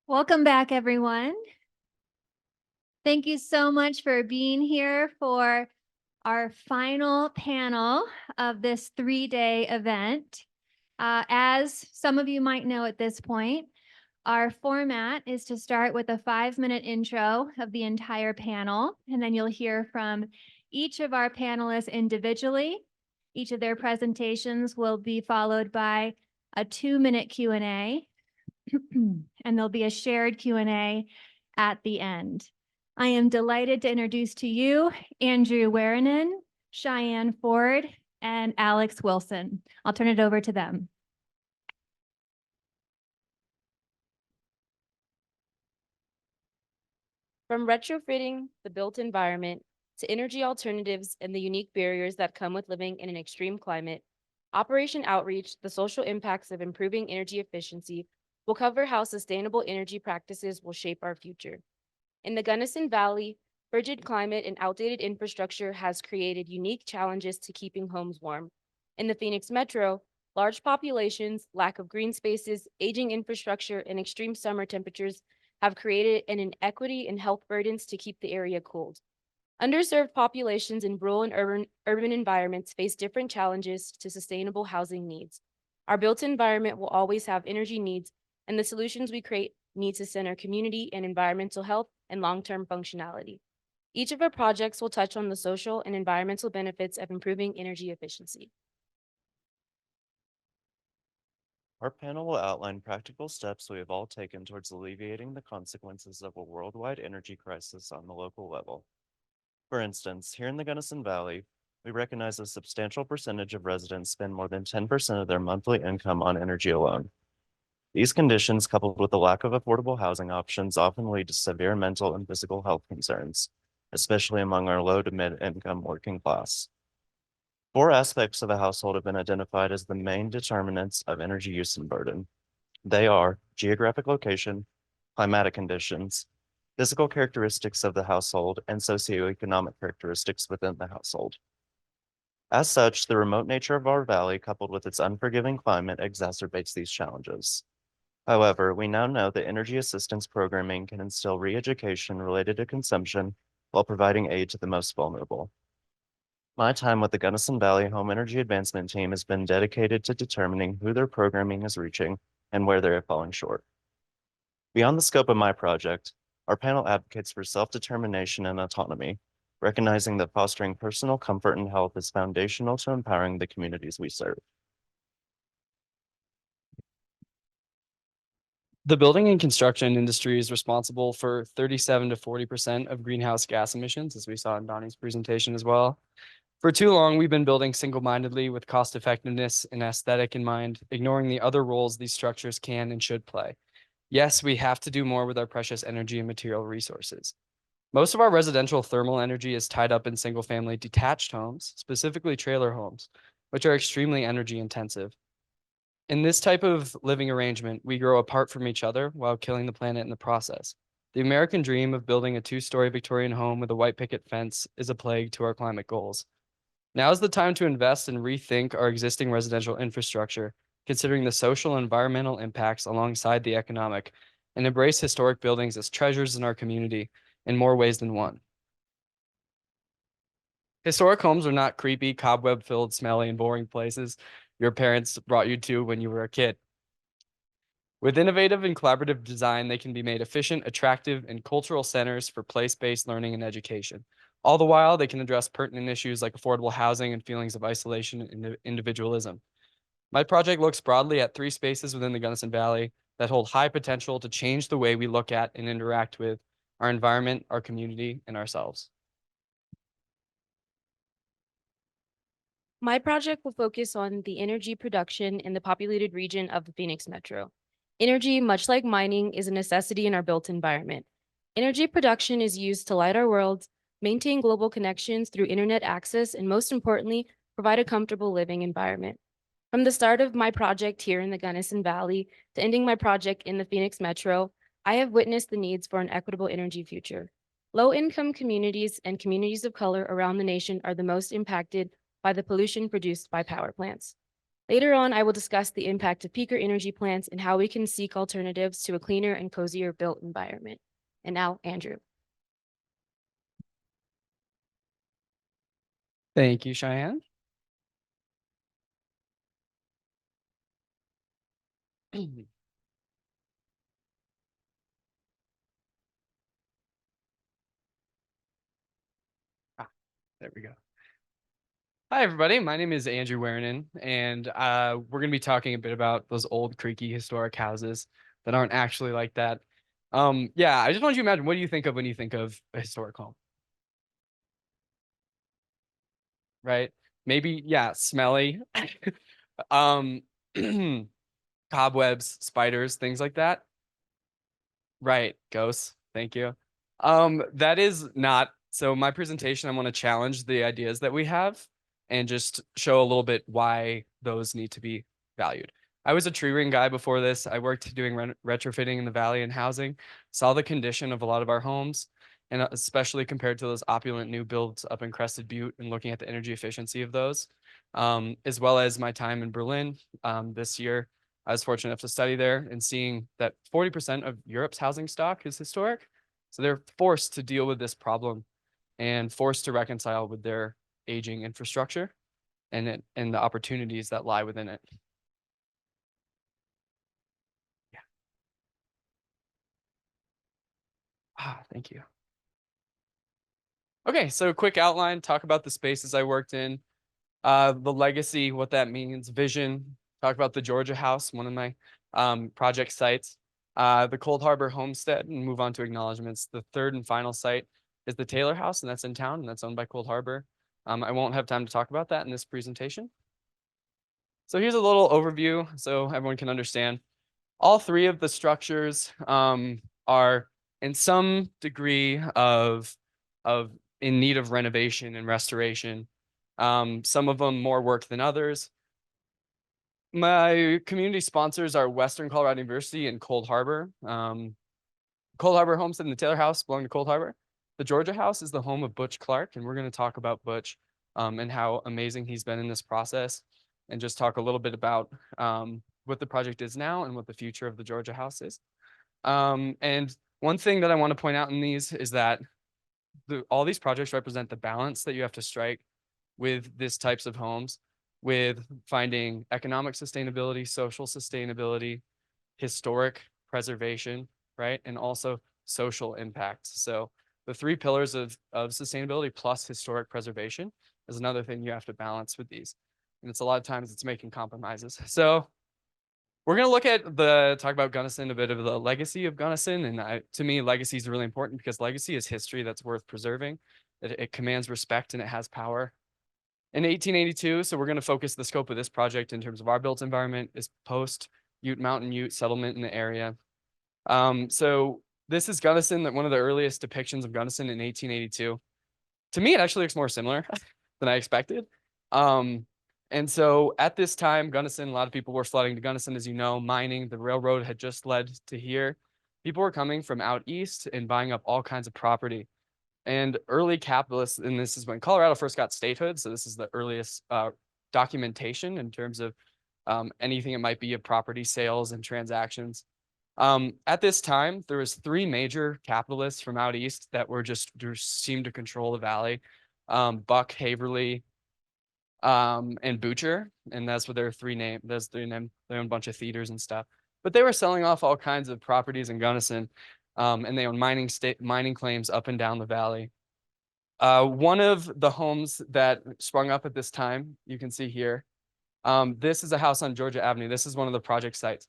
Welcome back, everyone. Thank you so much for being here for our final panel of this 3-day event. As some of you might know at this point, our format is to start with a 5-minute intro of the entire panel, and then you'll hear from each of our panelists individually. Each of their presentations will be followed by a 2-minute Q&A, and there'll be a shared Q&A at the end. I am delighted to introduce to you Andrew Wayrynen, Cheyenne Ford, and Alex Wilson. I'll turn it over to them. From retrofitting the built environment to energy alternatives and the unique barriers that come with living in an extreme climate, Operation Outreach, the social impacts of improving energy efficiency, will cover how sustainable energy practices will shape our future. In the Gunnison Valley, frigid climate and outdated infrastructure has created unique challenges to keeping homes warm. In the Phoenix Metro, large populations, lack of green spaces, aging infrastructure, and extreme summer temperatures have created an inequity in health burdens to keep the area cooled. Underserved populations in rural and urban environments face different challenges to sustainable housing needs. Our built environment will always have energy needs, and the solutions we create need to center community and environmental health and long-term functionality. Each of our projects will touch on the social and environmental benefits of improving energy efficiency. Our panel will outline practical steps we have all taken towards alleviating the consequences of a worldwide energy crisis on the local level. For instance, here in the Gunnison Valley, we recognize a substantial percentage of residents spend more than 10% of their monthly income on energy alone. These conditions, coupled with the lack of affordable housing options, often lead to severe mental and physical health concerns, especially among our low to mid-income working class. 4 aspects of a household have been identified as the main determinants of energy use and burden. They are geographic location, climatic conditions, physical characteristics of the household, and socioeconomic characteristics within the household. As such, the remote nature of our valley, coupled with its unforgiving climate, exacerbates these challenges. However, we now know that energy assistance programming can instill re-education related to consumption while providing aid to the most vulnerable. My time with the Gunnison Valley Home Energy Advancement Team has been dedicated to determining who their programming is reaching and where they are falling short. Beyond the scope of my project, our panel advocates for self-determination and autonomy, recognizing that fostering personal comfort and health is foundational to empowering the communities we serve. The building and construction industry is responsible for 37 to 40% of greenhouse gas emissions, as we saw in Donnie's presentation as well. For too long, we've been building single-mindedly with cost effectiveness and aesthetic in mind, ignoring the other roles these structures can and should play. Yes, we have to do more with our precious energy and material resources. Most of our residential thermal energy is tied up in single-family detached homes, specifically trailer homes, which are extremely energy intensive. In this type of living arrangement, we grow apart from each other while killing the planet in the process. The American dream of building a 2-story Victorian home with a white picket fence is a plague to our climate goals. Now is the time to invest and rethink our existing residential infrastructure, considering the social and environmental impacts alongside the economic, and embrace historic buildings as treasures in our community in more ways than one. Historic homes are not creepy, cobweb-filled, smelly, and boring places your parents brought you to when you were a kid. With innovative and collaborative design, they can be made efficient, attractive, and cultural centers for place-based learning and education. All the while, they can address pertinent issues like affordable housing and feelings of isolation and individualism. My project looks broadly at 3 spaces within the Gunnison Valley that hold high potential to change the way we look at and interact with our environment, our community, and ourselves. My project will focus on the energy production in the populated region of the Phoenix Metro. Energy, much like mining, is a necessity in our built environment. Energy production is used to light our world, maintain global connections through internet access, and most importantly, provide a comfortable living environment. From the start of my project here in the Gunnison Valley to ending my project in the Phoenix Metro, I have witnessed the needs for an equitable energy future. Low-income communities and communities of color around the nation are the most impacted by the pollution produced by power plants. Later on, I will discuss the impact of peaker energy plants and how we can seek alternatives to a cleaner and cozier built environment. And now, Andrew. Thank you, Cheyenne. There we go. Hi, everybody. My name is Andrew Wayrynen, and we're going to be talking a bit about those old, creaky, historic houses that aren't actually like that. Yeah, I just want you to imagine, what do you think of when you think of a historic home? Right? Maybe, yeah, smelly. um, Cobwebs, spiders, things like that. Right, ghosts. Thank you. That is not, so my presentation, I want to challenge the ideas that we have and just show a little bit why those need to be valued. I was a tree ring guy before this. I worked doing retrofitting in the valley and housing, saw the condition of a lot of our homes, and especially compared to those opulent new builds up in Crested Butte and looking at the energy efficiency of those, as well as my time in Berlin this year. I was fortunate enough to study there and seeing that 40% of Europe's housing stock is historic. So they're forced to deal with this problem and forced to reconcile with their aging infrastructure and the opportunities that lie within it. Yeah. Thank you. Okay, so quick outline, talk about the spaces I worked in, the legacy, what that means, vision, talk about the Georgia House, one of my project sites, the Cold Harbor Homestead, and move on to acknowledgements. The third and final site is the Taylor House, and that's in town, and that's owned by Cold Harbor. I won't have time to talk about that in this presentation. So here's a little overview so everyone can understand. All three of the structures are in some degree of in need of renovation and restoration. Some of them more work than others. My community sponsors are Western Colorado University and Cold Harbor. Cold Harbor Homestead and the Taylor House belong to Cold Harbor. The Georgia House is the home of Butch Clark, and we're going to talk about Butch and how amazing he's been in this process, and just talk a little bit about what the project is now and what the future of the Georgia House is. And one thing that I want to point out in these is that all these projects represent the balance that you have to strike with these types of homes, with finding economic sustainability, social sustainability, historic preservation, right? And also social impact. So the three pillars of sustainability plus historic preservation is another thing you have to balance with these. And it's a lot of times it's making compromises. So we're going to look at talk about Gunnison, a bit of the legacy of Gunnison. And to me, legacy is really important because legacy is history that's worth preserving. It commands respect and it has power. In 1882, so we're going to focus the scope of this project in terms of our built environment is post Ute Mountain Ute settlement in the area. So this is Gunnison, that one of the earliest depictions of Gunnison in 1882. To me, it actually looks more similar than I expected. And so at this time, Gunnison, a lot of people were flooding to Gunnison, as you know, mining. The railroad had just led to here. People were coming from out east and buying up all kinds of property. And early capitalists, and this is when Colorado first got statehood, so this is the earliest documentation in terms of anything it might be of property sales and transactions. At this time, there was three major capitalists from out east that were just seemed to control the valley. Buck, Haverly, and Butcher, and that's what their three names. That's their name. They own a bunch of theaters and stuff. But they were selling off all kinds of properties in Gunnison, and they own mining claims up and down the valley. One of the homes that sprung up at this time, you can see here. This is a house on Georgia Avenue. This is one of the project sites.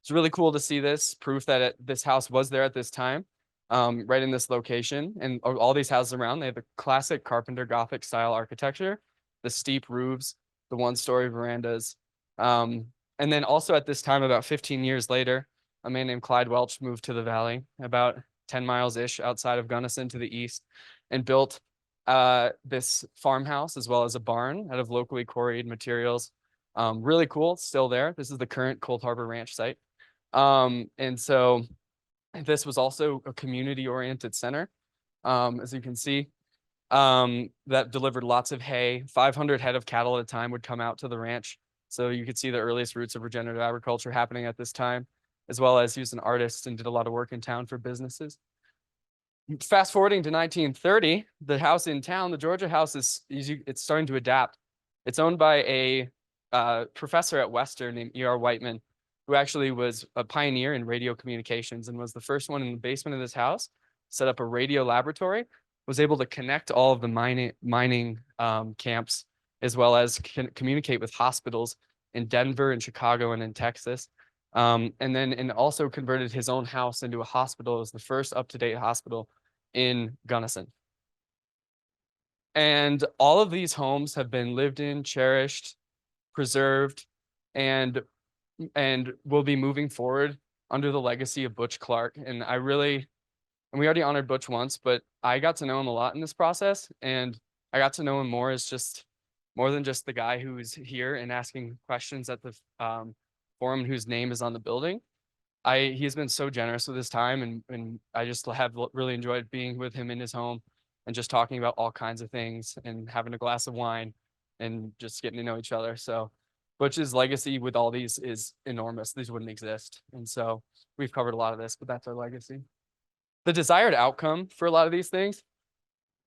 It's really cool to see this proof that this house was there at this time, right in this location. And all these houses around, they have the classic Carpenter Gothic style architecture, the steep roofs, the one-story verandas. And then also at this time, about 15 years later, a man named Clyde Welch moved to the valley about 10 miles-ish outside of Gunnison to the east and built this farmhouse as well as a barn out of locally quarried materials. Really cool, it's still there. This is the current Cold Harbor Ranch site. And so this was also a community-oriented center, as you can see, that delivered lots of hay. 500 head of cattle at a time would come out to the ranch So you could see the earliest roots of regenerative agriculture happening at this time, as well as he was an artist and did a lot of work in town for businesses. Fast forwarding to 1930, the house in town, the Georgia house it's starting to adapt. It's owned by a professor at Western named E.R. Whiteman, who actually was a pioneer in radio communications and was the first one in the basement of this house, set up a radio laboratory, was able to connect all of the mining camps, as well as communicate with hospitals in Denver and Chicago and in Texas. And also converted his own house into a hospital. It was the first up-to-date hospital in Gunnison. And all of these homes have been lived in, cherished, preserved, and will be moving forward under the legacy of Butch Clark. And we already honored Butch once, but I got to know him a lot in this process, and I got to know him more as more than just the guy who's here and asking questions at the forum whose name is on the building. He has been so generous with his time, and I just have really enjoyed being with him in his home and just talking about all kinds of things and having a glass of wine and just getting to know each other. So Butch's legacy with all these is enormous. These wouldn't exist. And so we've covered a lot of this, but that's our legacy. The desired outcome for a lot of these things,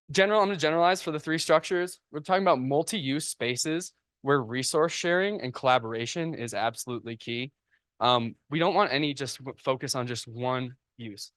I'm going to generalize for the three structures. We're talking about multi-use spaces where resource sharing and collaboration is absolutely key. We don't want any just focus on just one use.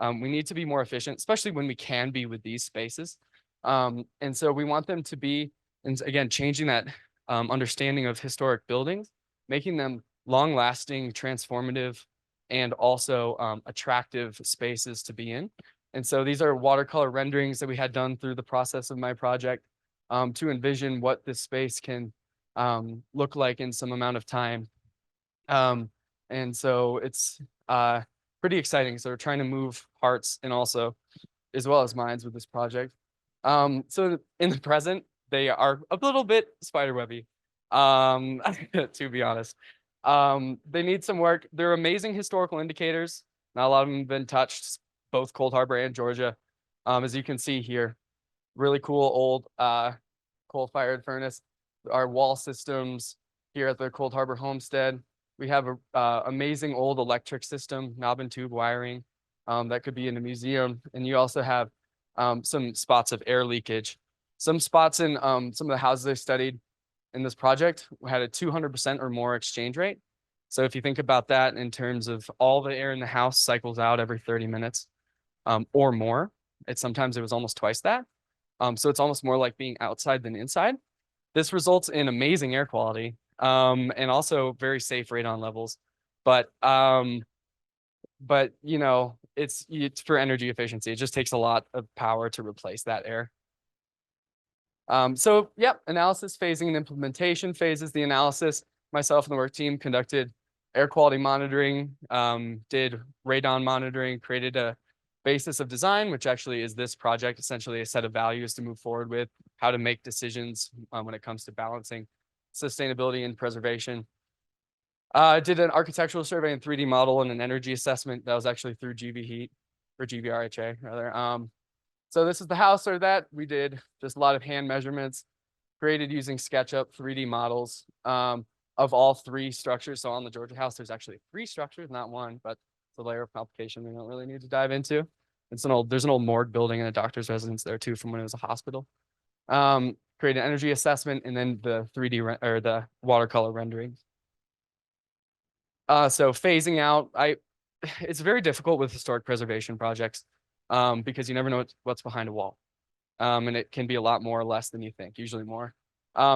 We need to be more efficient, especially when we can be with these spaces. And so we want them to be, and again, changing that understanding of historic buildings, making them long-lasting, transformative, and also attractive spaces to be in. And so these are watercolor renderings that we had done through the process of my project to envision what this space can look like in some amount of time. And so it's pretty exciting. So we're trying to move hearts and also as well as minds with this project. So in the present, they are a little bit spiderwebby, to be honest. They need some work. They're amazing historical indicators. Not a lot of them have been touched, both Cold Harbor and Georgia. As you can see here, really cool old coal-fired furnace. Our wall systems here at the Cold Harbor Homestead. We have a amazing old electric system, knob and tube wiring that could be in a museum. And you also have some spots of air leakage. Some spots in some of the houses I studied in this project had a 200% or more exchange rate. So if you think about that in terms of all the air in the house cycles out every 30 minutes or more, sometimes it was almost twice that. So it's almost more like being outside than inside. This results in amazing air quality and also very safe radon levels. But you know, it's for energy efficiency. It just takes a lot of power to replace that air. So yep, analysis, phasing, and implementation phases. The analysis, myself and the work team conducted air quality monitoring, did radon monitoring, created a basis of design, which actually is this project, essentially a set of values to move forward with, how to make decisions when it comes to balancing sustainability and preservation. Did an architectural survey and 3D model and an energy assessment that was actually through GV Heat or GVRHA rather. So this is the house or that we did just a lot of hand measurements created using SketchUp 3D models of all three structures. So on the Georgia house, there's actually three structures, not one, but it's a layer of complication we don't really need to dive into. There's an old morgue building and a doctor's residence there too from when it was a hospital. Create an energy assessment and then the 3D or the watercolor rendering. So phasing out, it's very difficult with historic preservation projects because you never know what's behind a wall. And it can be a lot more or less than you think, usually more.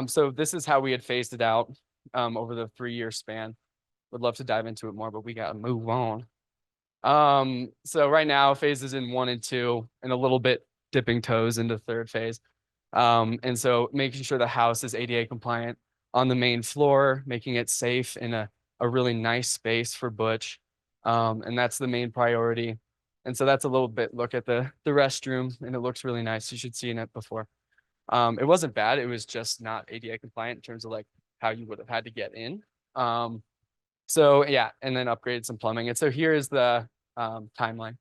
So this is how we had phased it out over the 3-year span. Would love to dive into it more, but we gotta move on. So right now phases in 1 and 2 and a little bit dipping toes into third phase. And so making sure the house is ADA compliant on the main floor, making it safe in a really nice space for Butch. And that's the main priority. And so that's a little bit look at the restroom, and it looks really nice. You should see it before. It wasn't bad. It was just not ADA compliant in terms of like how you would have had to get in. So yeah, and then upgraded some plumbing. And so here is the timeline.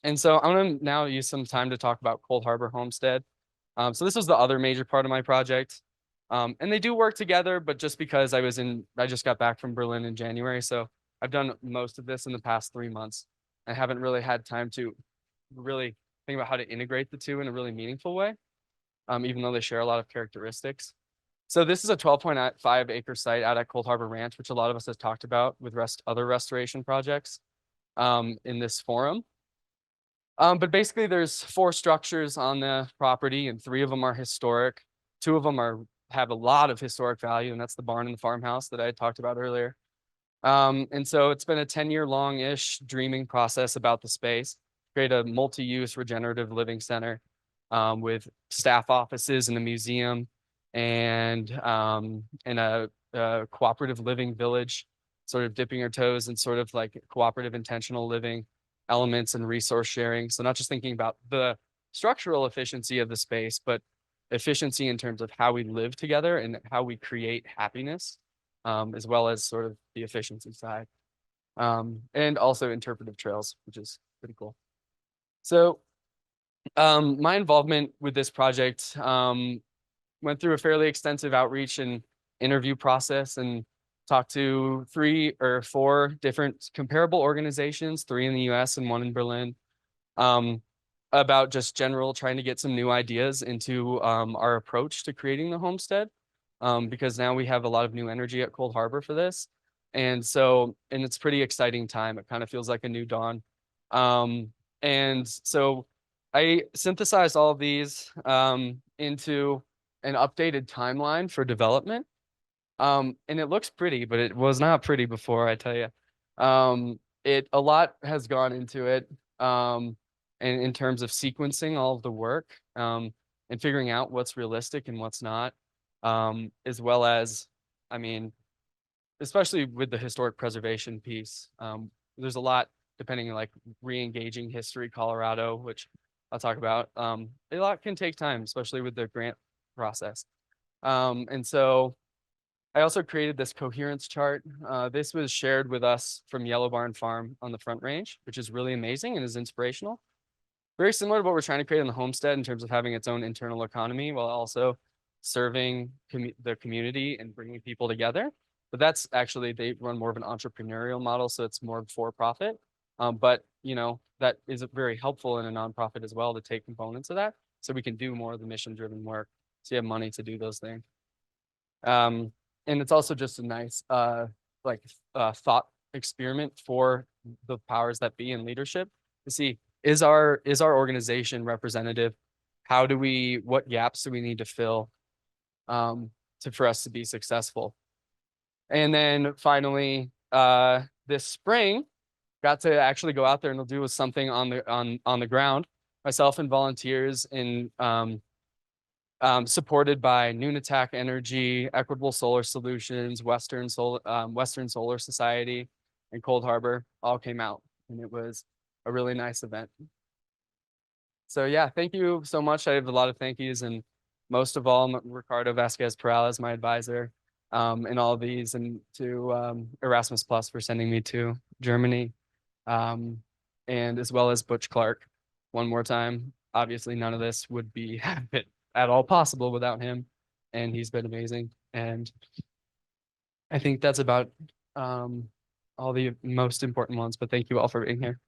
And so I'm going to now use some time to talk about Cold Harbor Homestead. So this was the other major part of my project. And they do work together, but just because I just got back from Berlin in January, so I've done most of this in the past 3 months. I haven't really had time to really think about how to integrate the two in a really meaningful way, even though they share a lot of characteristics. So this is a 12.5 acre site out at Cold Harbor Ranch, which a lot of us have talked about with other restoration projects in this forum. But basically there's 4 structures on the property and 3 of them are historic. 2 of them have a lot of historic value, and that's the barn and the farmhouse that I had talked about earlier. And so it's been a 10-year long-ish dreaming process about the space, create a multi-use regenerative living center with staff offices and a museum and a cooperative living village, sort of dipping our toes in sort of like cooperative intentional living elements and resource sharing. So not just thinking about the structural efficiency of the space, but efficiency in terms of how we live together and how we create happiness, as well as sort of the efficiency side. And also interpretive trails, which is pretty cool. So my involvement with this project went through a fairly extensive outreach and interview process and talked to 3 or 4 different comparable organizations, 3 in the US and 1 in Berlin, about just general trying to get some new ideas into our approach to creating the homestead, because now we have a lot of new energy at Cold Harbor for this. And it's a pretty exciting time. It kind of feels like a new dawn. And so I synthesized all of these into an updated timeline for development. And it looks pretty, but it was not pretty before, I tell you. A lot has gone into it. And in terms of sequencing all of the work, and figuring out what's realistic and what's not, as well as, I mean, especially with the historic preservation piece, there's a lot, depending on like re-engaging history, Colorado, which I'll talk about. A lot can take time, especially with the grant process. And so I also created this coherence chart. This was shared with us from Yellow Barn Farm on the Front Range, which is really amazing and is inspirational. Very similar to what we're trying to create on the homestead in terms of having its own internal economy while also serving the community and bringing people together. But that's actually, they run more of an entrepreneurial model, so it's more for profit. But you know, that is very helpful in a nonprofit as well to take components of that, so we can do more of the mission-driven work. So you have money to do those things. And it's also just a nice thought experiment for the powers that be in leadership to see, is our organization representative? What gaps do we need to fill for us to be successful? And then finally, this spring, got to actually go out there and do something on the ground. Myself and volunteers in supported by Nunatak Energy, Equitable Solar Solutions, Western Solar Society, and Cold Harbor all came out, and it was a really nice event. So yeah, thank you so much. I have a lot of thank yous, and most of all, Ricardo Vasquez Perales, my advisor, in all of these, and to Erasmus Plus for sending me to Germany, and as well as Butch Clark one more time. Obviously, none of this would be at all possible without him, and he's been amazing. And I think that's about all the most important ones, but thank you all for being here.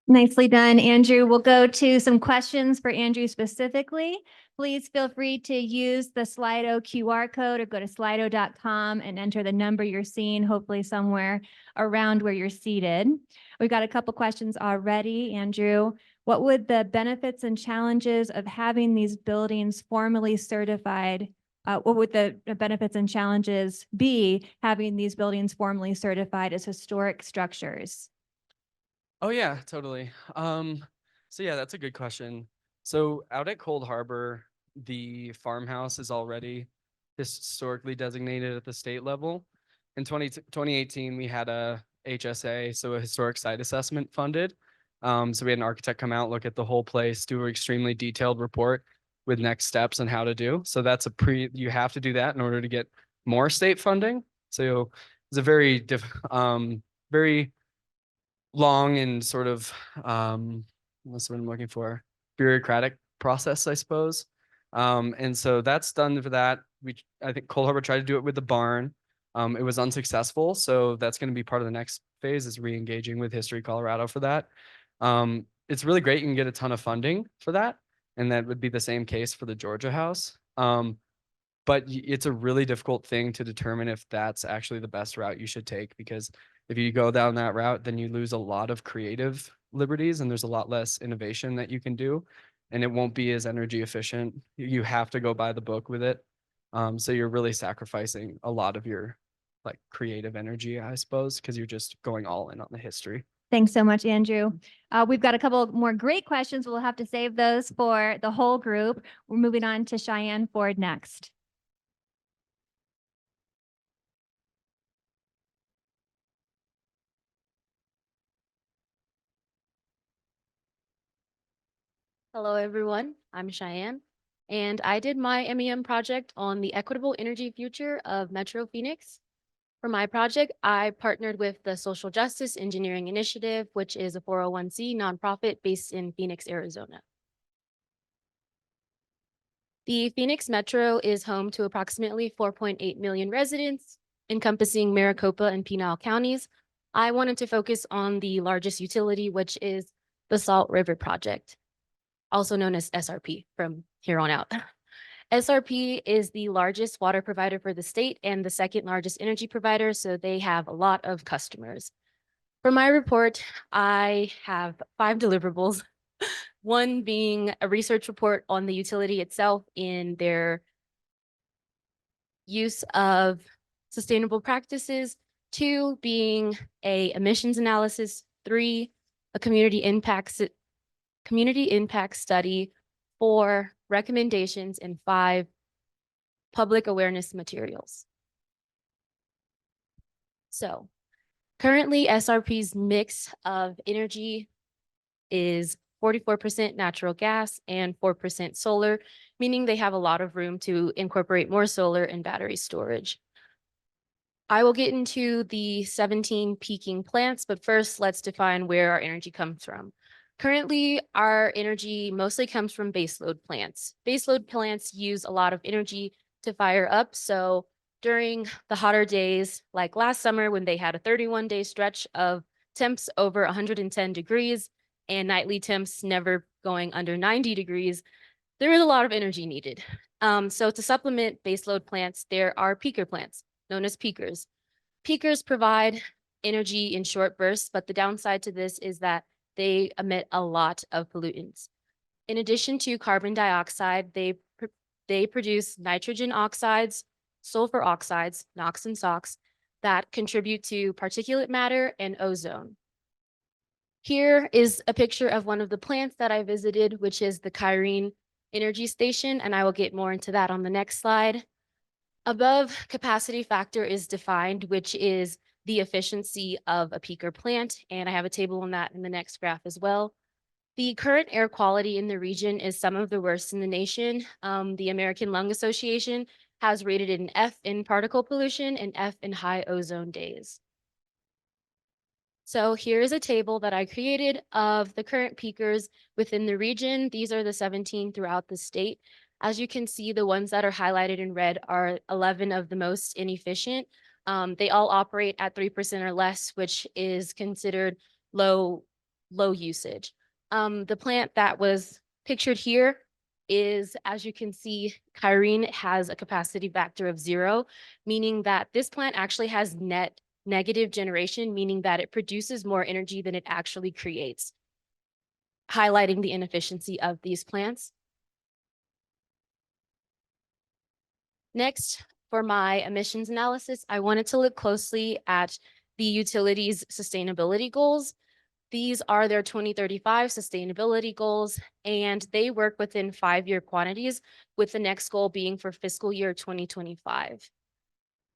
Nicely done, Andrew. We'll go to some questions for Andrew specifically. Please feel free to use the Slido QR code or go to slido.com and enter the number you're seeing, hopefully somewhere around where you're seated. We've got a couple questions already, Andrew. What would the benefits and challenges of having these buildings formally certified? What would the benefits and challenges be having these buildings formally certified as historic structures? Oh yeah, totally. So yeah, that's a good question. So out at Cold Harbor, the farmhouse is already historically designated at the state level. In 2018, we had a HSA, so a historic site assessment funded. So we had an architect come out, look at the whole place, do an extremely detailed report with next steps on how to do. So that's you have to do that in order to get more state funding. So it's a very very long and sort of what's what I'm looking for? bureaucratic process, I suppose. And so that's done for that. I think Cole Harbour tried to do it with the barn. It was unsuccessful. So that's going to be part of the next phase, is re-engaging with History Colorado for that. It's really great. You can get a ton of funding for that. And that would be the same case for the Georgia House. But it's a really difficult thing to determine if that's actually the best route you should take, because if you go down that route, then you lose a lot of creative liberties and there's a lot less innovation that you can do, and it won't be as energy efficient. You have to go by the book with it. So you're really sacrificing a lot of your like creative energy, I suppose, because you're just going all in on the history. Thanks so much, Andrew. We've got a couple more great questions. We'll have to save those for the whole group. We're moving on to Cheyenne Ford next. Hello, everyone. I'm Cheyenne, and I did my MEM project on the equitable energy future of Metro Phoenix. For my project, I partnered with the Social Justice Engineering Initiative, which is a 401c nonprofit based in Phoenix, Arizona. The Phoenix Metro is home to approximately 4.8 million residents, encompassing Maricopa and Pinal counties. I wanted to focus on the largest utility, which is the Salt River Project, also known as SRP from here on out. SRP is the largest water provider for the state and the second largest energy provider, so they have a lot of customers. For my report, I have 5 deliverables, one being a research report on the utility itself in their use of sustainable practices, 2 being a emissions analysis, 3, a community impact study, 4, recommendations, and 5, public awareness materials. So currently SRP's mix of energy is 44% natural gas and 4% solar, meaning they have a lot of room to incorporate more solar and battery storage. I will get into the 17 peaking plants, but first let's define where our energy comes from. Currently, our energy mostly comes from baseload plants. Baseload plants use a lot of energy to fire up. So during the hotter days, like last summer when they had a 31-day stretch of temps over 110 degrees and nightly temps never going under 90 degrees, there is a lot of energy needed. So to supplement baseload plants, there are peaker plants, known as peakers. Peakers provide energy in short bursts, but the downside to this is that they emit a lot of pollutants. In addition to carbon dioxide, they produce nitrogen oxides, sulfur oxides, NOx and SOx, that contribute to particulate matter and ozone. Here is a picture of one of the plants that I visited, which is the Wayrynen Energy Station, and I will get more into that on the next slide. Above capacity factor is defined, which is the efficiency of a peaker plant, and I have a table on that in the next graph as well. The current air quality in the region is some of the worst in the nation. The American Lung Association has rated it an F in particle pollution and F in high ozone days. So here's a table that I created of the current peakers within the region. These are the 17 throughout the state. As you can see, the ones that are highlighted in red are 11 of the most inefficient. They all operate at 3% or less, which is considered low usage. The plant that was pictured here is, as you can see, Wayrynen has a capacity factor of 0, meaning that this plant actually has net negative generation, meaning that it produces more energy than it actually creates, highlighting the inefficiency of these plants. Next, for my emissions analysis, I wanted to look closely at the utility's sustainability goals. These are their 2035 sustainability goals, and they work within 5-year quantities, with the next goal being for fiscal year 2025.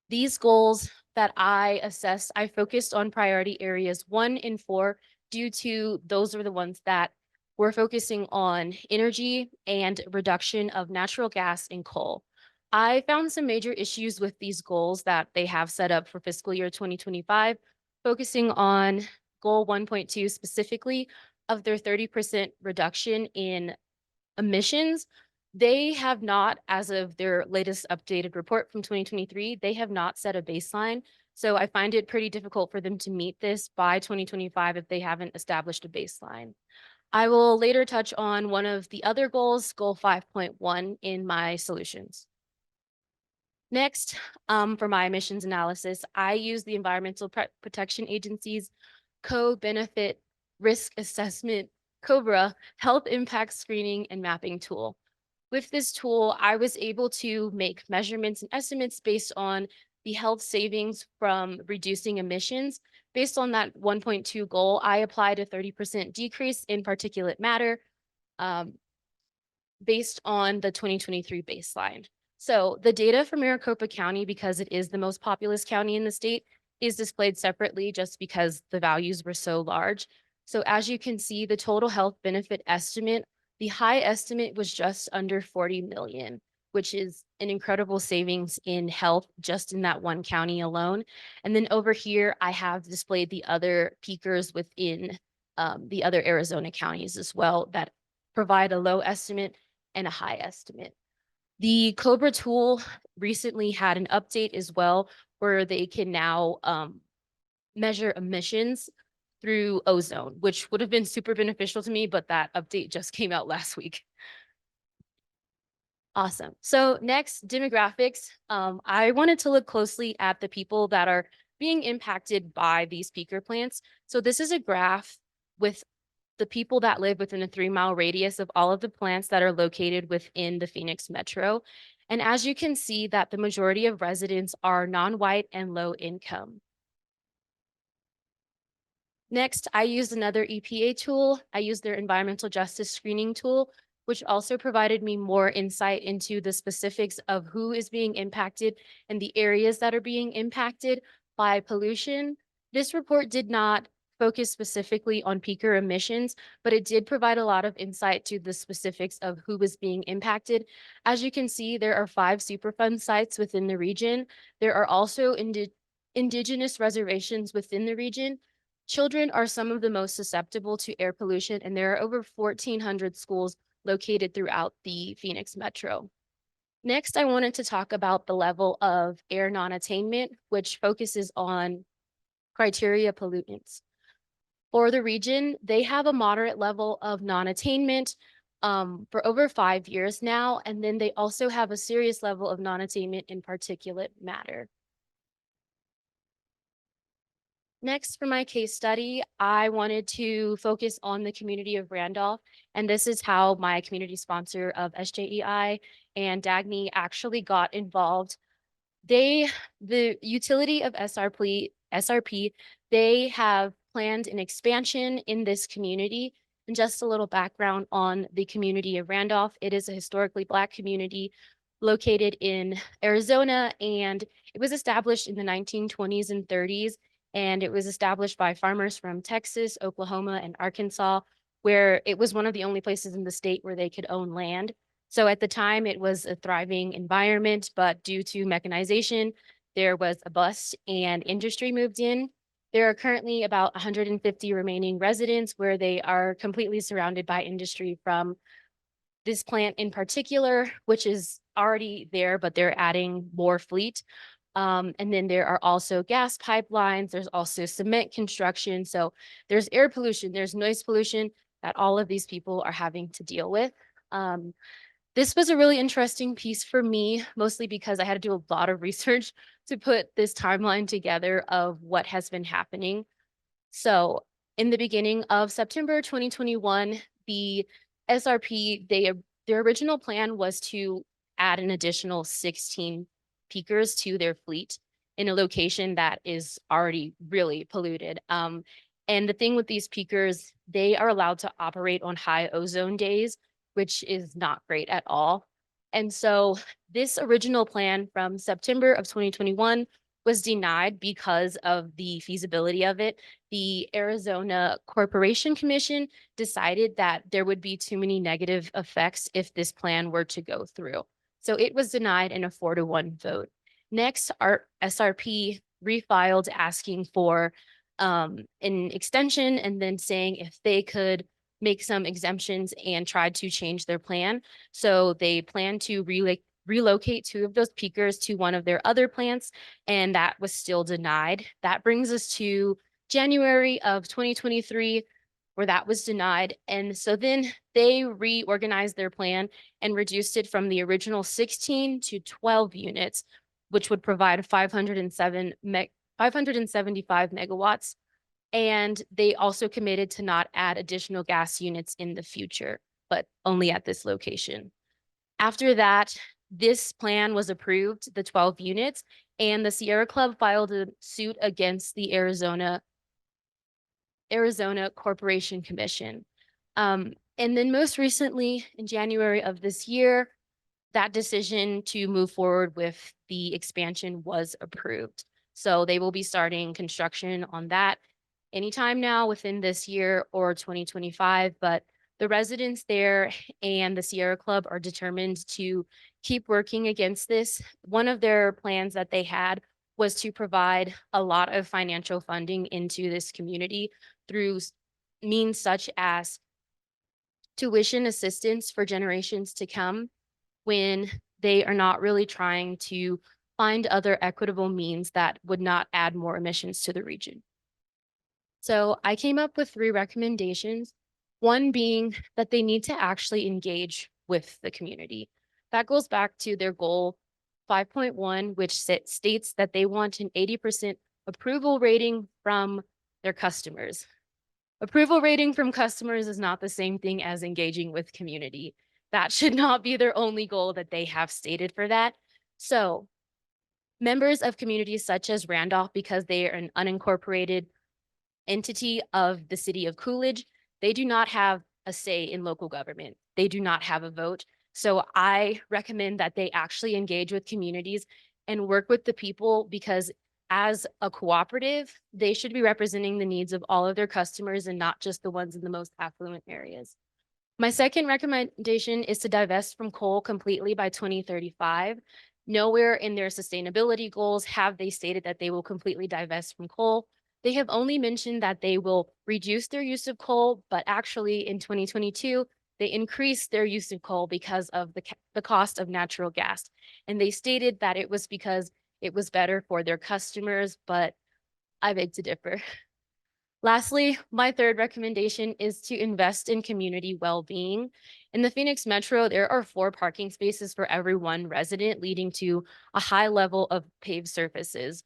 These goals that I assessed, I focused on priority areas 1 and 4 due to those are the ones that were focusing on energy and reduction of natural gas and coal. I found some major issues with these goals that they have set up for fiscal year 2025, focusing on goal 1.2 specifically of their 30% reduction in emissions, they have not, as of their latest updated report from 2023, they have not set a baseline. So I find it pretty difficult for them to meet this by 2025 if they haven't established a baseline. I will later touch on one of the other goals, goal 5.1 in my solutions. Next, for my emissions analysis, I use the Environmental Protection Agency's Co-Benefit Risk Assessment, COBRA, Health Impact Screening and Mapping tool. With this tool, I was able to make measurements and estimates based on the health savings from reducing emissions. Based on that 1.2 goal, I applied a 30% decrease in particulate matter based on the 2023 baseline. So the data for Maricopa County, because it is the most populous county in the state, is displayed separately just because the values were so large. So as you can see, the total health benefit estimate, the high estimate was just under 40 million, which is an incredible savings in health just in that one county alone. And then over here, I have displayed the other peakers within the other Arizona counties as well that provide a low estimate and a high estimate. The COBRA tool recently had an update as well, where they can now measure emissions through ozone, which would have been super beneficial to me, but that update just came out last week. Awesome. So next, demographics. I wanted to look closely at the people that are being impacted by these peaker plants. So this is a graph with the people that live within a 3-mile radius of all of the plants that are located within the Phoenix metro. And as you can see that the majority of residents are non-white and low income. Next, I used another EPA tool. I used their environmental justice screening tool, which also provided me more insight into the specifics of who is being impacted and the areas that are being impacted by pollution. This report did not focus specifically on peaker emissions, but it did provide a lot of insight to the specifics of who was being impacted. As you can see, there are 5 Superfund sites within the region. There are also indigenous reservations within the region. Children are some of the most susceptible to air pollution, and there are over 1,400 schools located throughout the Phoenix metro. Next, I wanted to talk about the level of air non-attainment, which focuses on criteria pollutants. For the region, they have a moderate level of non-attainment for over 5 years now, and then they also have a serious level of non-attainment in particulate matter. Next, for my case study, I wanted to focus on the community of Randolph, and this is how my community sponsor of SJEI and Dagny actually got involved. The utility of SRP, they have planned an expansion in this community. And just a little background on the community of Randolph. It is a historically Black community located in Arizona, and it was established in the 1920s and 30s. And it was established by farmers from Texas, Oklahoma, and Arkansas, where it was one of the only places in the state where they could own land. So at the time, it was a thriving environment, but due to mechanization, there was a bust and industry moved in. There are currently about 150 remaining residents where they are completely surrounded by industry from this plant in particular, which is already there, but they're adding more fleet. And then there are also gas pipelines. There's also cement construction. So there's air pollution, there's noise pollution that all of these people are having to deal with. This was a really interesting piece for me, mostly because I had to do a lot of research to put this timeline together of what has been happening. So in the beginning of September 2021, the SRP, their original plan was to add an additional 16 peakers to their fleet in a location that is already really polluted. And the thing with these peakers, they are allowed to operate on high ozone days, which is not great at all. And so this original plan from September of 2021 was denied because of the feasibility of it. The Arizona Corporation Commission decided that there would be too many negative effects if this plan were to go through. So it was denied in a 4-1 vote. Next, our SRP refiled asking for an extension and then saying if they could make some exemptions and tried to change their plan. So they plan to relocate 2 of those peakers to one of their other plants, and that was still denied. That brings us to January of 2023, where that was denied. And so then they reorganized their plan and reduced it from the original 16 to 12 units, which would provide 575 megawatts. And they also committed to not add additional gas units in the future, but only at this location. After that, this plan was approved, the 12 units, and the Sierra Club filed a suit against the Arizona Corporation Commission. And then most recently, in January of this year, that decision to move forward with the expansion was approved. So they will be starting construction on that anytime now within this year or 2025. But the residents there and the Sierra Club are determined to keep working against this. One of their plans that they had was to provide a lot of financial funding into this community through means such as tuition assistance for generations to come, when they are not really trying to find other equitable means that would not add more emissions to the region. So I came up with 3 recommendations, one being that they need to actually engage with the community. That goes back to their goal 5.1, which states that they want an 80% approval rating from their customers. Approval rating from customers is not the same thing as engaging with community. That should not be their only goal that they have stated for that. So members of communities such as Randolph, because they are an unincorporated entity of the city of Coolidge, they do not have a say in local government. They do not have a vote. So I recommend that they actually engage with communities and work with the people, because as a cooperative, they should be representing the needs of all of their customers and not just the ones in the most affluent areas. My second recommendation is to divest from coal completely by 2035. Nowhere in their sustainability goals have they stated that they will completely divest from coal. They have only mentioned that they will reduce their use of coal, but actually in 2022, they increased their use of coal because of the cost of natural gas. And they stated that it was because it was better for their customers, but I beg to differ. Lastly, my third recommendation is to invest in community well-being. In the Phoenix Metro, there are 4 parking spaces for every 1 resident, leading to a high level of paved surfaces.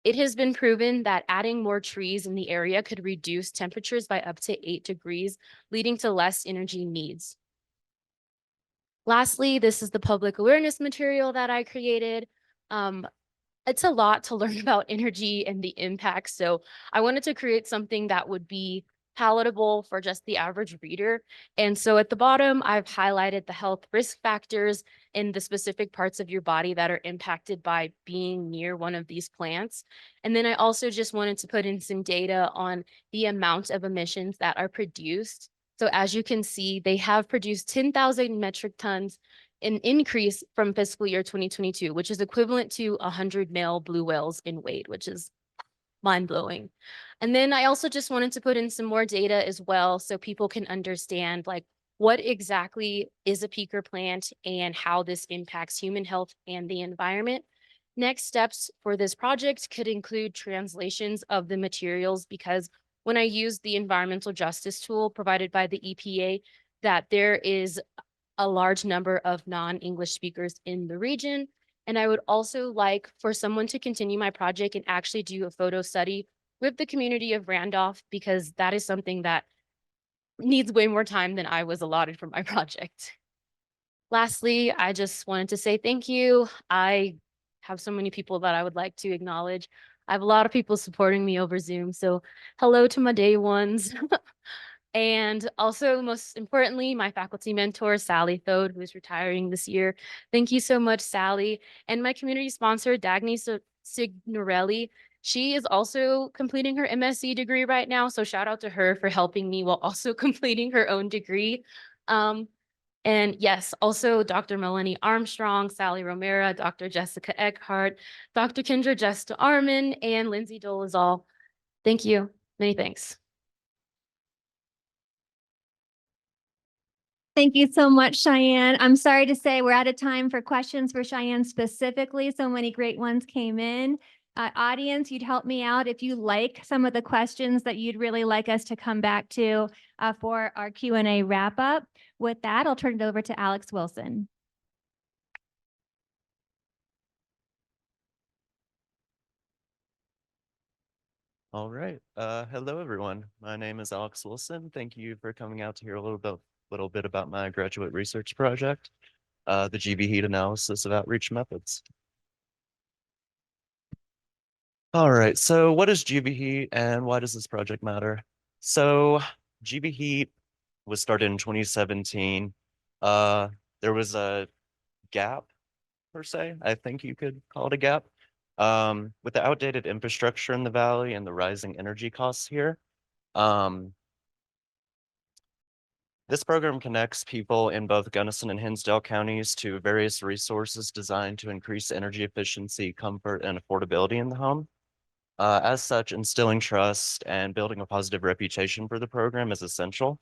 It has been proven that adding more trees in the area could reduce temperatures by up to 8 degrees, leading to less energy needs. Lastly, this is the public awareness material that I created. It's a lot to learn about energy and the impacts. So I wanted to create something that would be palatable for just the average reader. And so at the bottom, I've highlighted the health risk factors in the specific parts of your body that are impacted by being near one of these plants. And then I also just wanted to put in some data on the amount of emissions that are produced. So as you can see, they have produced 10,000 metric tons, an increase from fiscal year 2022, which is equivalent to 100 male blue whales in weight, which is mind-blowing. And then I also just wanted to put in some more data as well, so people can understand like what exactly is a peaker plant and how this impacts human health and the environment. Next steps for this project could include translations of the materials, because when I used the environmental justice tool provided by the EPA, that there is a large number of non-English speakers in the region. And I would also like for someone to continue my project and actually do a photo study with the community of Randolph, because that is something that needs way more time than I was allotted for my project. Lastly, I just wanted to say thank you. I have so many people that I would like to acknowledge. I have a lot of people supporting me over Zoom. So hello to my day ones. And also, most importantly, my faculty mentor, Sally Thode, who is retiring this year. Thank you so much, Sally. And my community sponsor, Dagny Signorelli. She is also completing her MSc degree right now. So shout out to her for helping me while also completing her own degree. And yes, also Dr. Melanie Armstrong, Sally Romero, Dr. Jessica Eckhart, Dr. Kendra Jesta Armin, and Lindsay Dolezal. Thank you. Many thanks. Thank you so much, Cheyenne. I'm sorry to say we're out of time for questions for Cheyenne specifically. So many great ones came in. Audience, you'd help me out if you like some of the questions that you'd really like us to come back to for our Q&A wrap up. With that, I'll turn it over to Alex Wilson. All right. Hello, everyone. My name is Alex Wilson. Thank you for coming out to hear a little bit about my graduate research project, the GB heat analysis of outreach methods. All right. So what is GB heat and why does this project matter? So GB heat was started in 2017. There was a gap per se. I think you could call it a gap. With the outdated infrastructure in the valley and the rising energy costs here. This program connects people in both Gunnison and Hinsdale counties to various resources designed to increase energy efficiency, comfort, and affordability in the home. As such, instilling trust and building a positive reputation for the program is essential.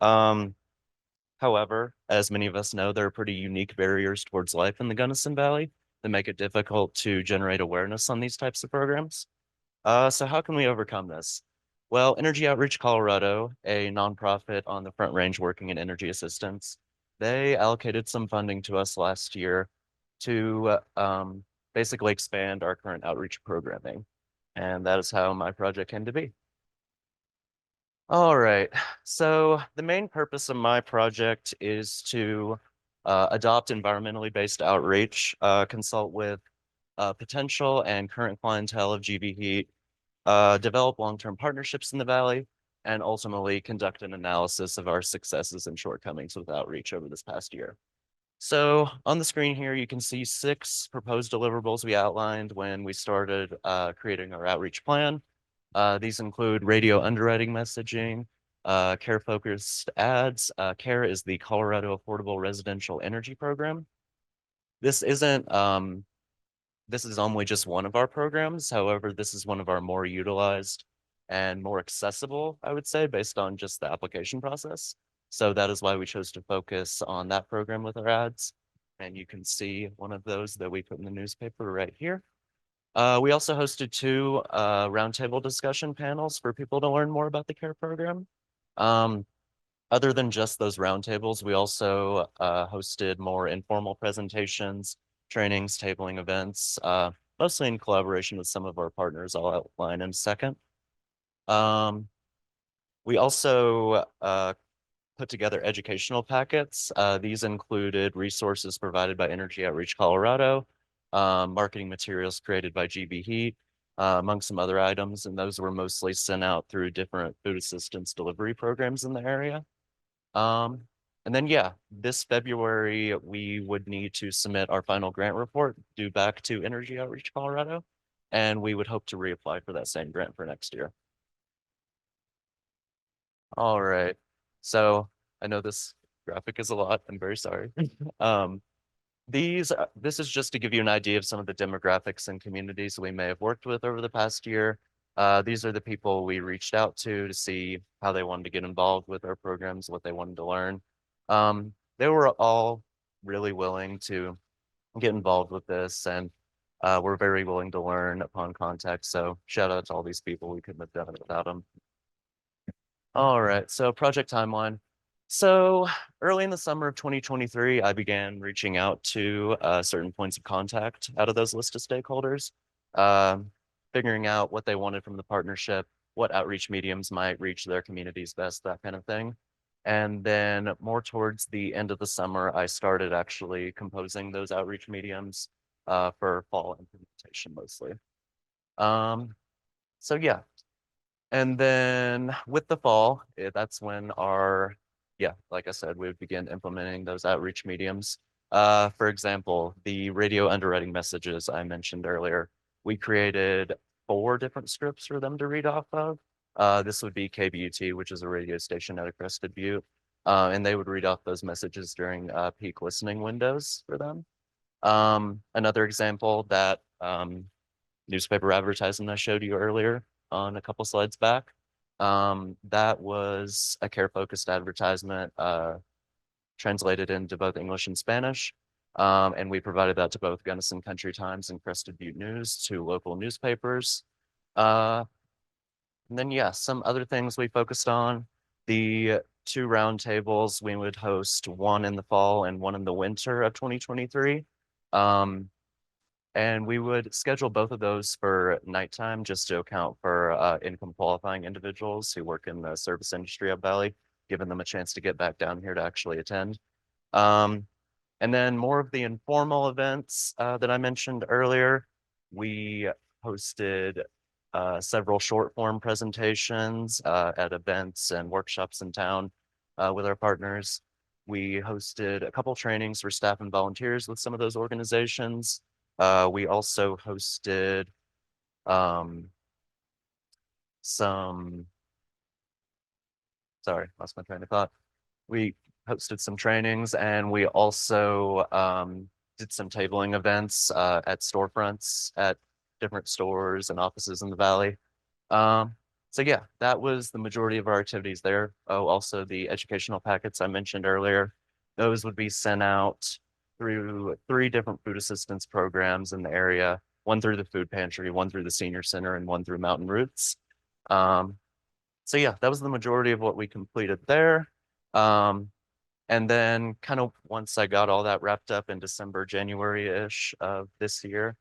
However, as many of us know, there are pretty unique barriers towards life in the Gunnison Valley that make it difficult to generate awareness on these types of programs. So how can we overcome this? Well, Energy Outreach Colorado, a nonprofit on the Front Range working in energy assistance, they allocated some funding to us last year to basically expand our current outreach programming. And that is how my project came to be. All right, so the main purpose of my project is to adopt environmentally based outreach, consult with potential and current clientele of GB Heat, develop long-term partnerships in the Valley, and ultimately conduct an analysis of our successes and shortcomings with outreach over this past year. So on the screen here, you can see 6 proposed deliverables we outlined when we started creating our outreach plan. These include radio underwriting messaging, care-focused ads. CARE is the Colorado Affordable Residential Energy Program. This isn't this is only just one of our programs. However, this is one of our more utilized and more accessible, I would say, based on just the application process. So that is why we chose to focus on that program with our ads. And you can see one of those that we put in the newspaper right here. We also hosted 2 roundtable discussion panels for people to learn more about the CARE program. Other than just those roundtables, we also hosted more informal presentations, trainings, tabling events, mostly in collaboration with some of our partners I'll outline in a second. We also put together educational packets. These included resources provided by Energy Outreach Colorado, marketing materials created by GB Heat, among some other items, and those were mostly sent out through different food assistance delivery programs in the area. And then, yeah, this February, we would need to submit our final grant report due back to Energy Outreach Colorado, and we would hope to reapply for that same grant for next year. All right, so I know this graphic is a lot. I'm very sorry. This is just to give you an idea of some of the demographics and communities we may have worked with over the past year. These are the people we reached out to see how they wanted to get involved with our programs, what they wanted to learn. They were all really willing to get involved with this and were very willing to learn upon contact. So shout out to all these people. We couldn't have done it without them. All right, so project timeline. So early in the summer of 2023, I began reaching out to certain points of contact out of those list of stakeholders, figuring out what they wanted from the partnership, what outreach mediums might reach their communities best, that kind of thing. And then more towards the end of the summer, I started actually composing those outreach mediums for fall implementation mostly. So yeah. And then with the fall, that's when like I said, we would begin implementing those outreach mediums. For example, the radio underwriting messages I mentioned earlier, we created 4 different scripts for them to read off of. This would be KBUT, which is a radio station out of Crested Butte. And they would read off those messages during peak listening windows for them. Another example, that newspaper advertisement I showed you earlier on a couple slides back, that was a care-focused advertisement translated into both English and Spanish. And we provided that to both Gunnison Country Times and Crested Butte News, two local newspapers. And then, yeah, some other things we focused on. The two roundtables, we would host one in the fall and one in the winter of 2023. And we would schedule both of those for nighttime just to account for income qualifying individuals who work in the service industry of Valley, giving them a chance to get back down here to actually attend. And then more of the informal events that I mentioned earlier, we hosted several short form presentations at events and workshops in town with our partners. We hosted a couple trainings for staff and volunteers with some of those organizations. We also hosted sorry, lost my train of thought. We hosted some trainings and we also did some tabling events at storefronts at different stores and offices in the Valley. So yeah, that was the majority of our activities there. Oh, also the educational packets I mentioned earlier, those would be sent out through 3 different food assistance programs in the area, one through the food pantry, one through the senior center, and one through Mountain Roots. So yeah, that was the majority of what we completed there. And then kind of once I got all that wrapped up in December, January-ish of this year,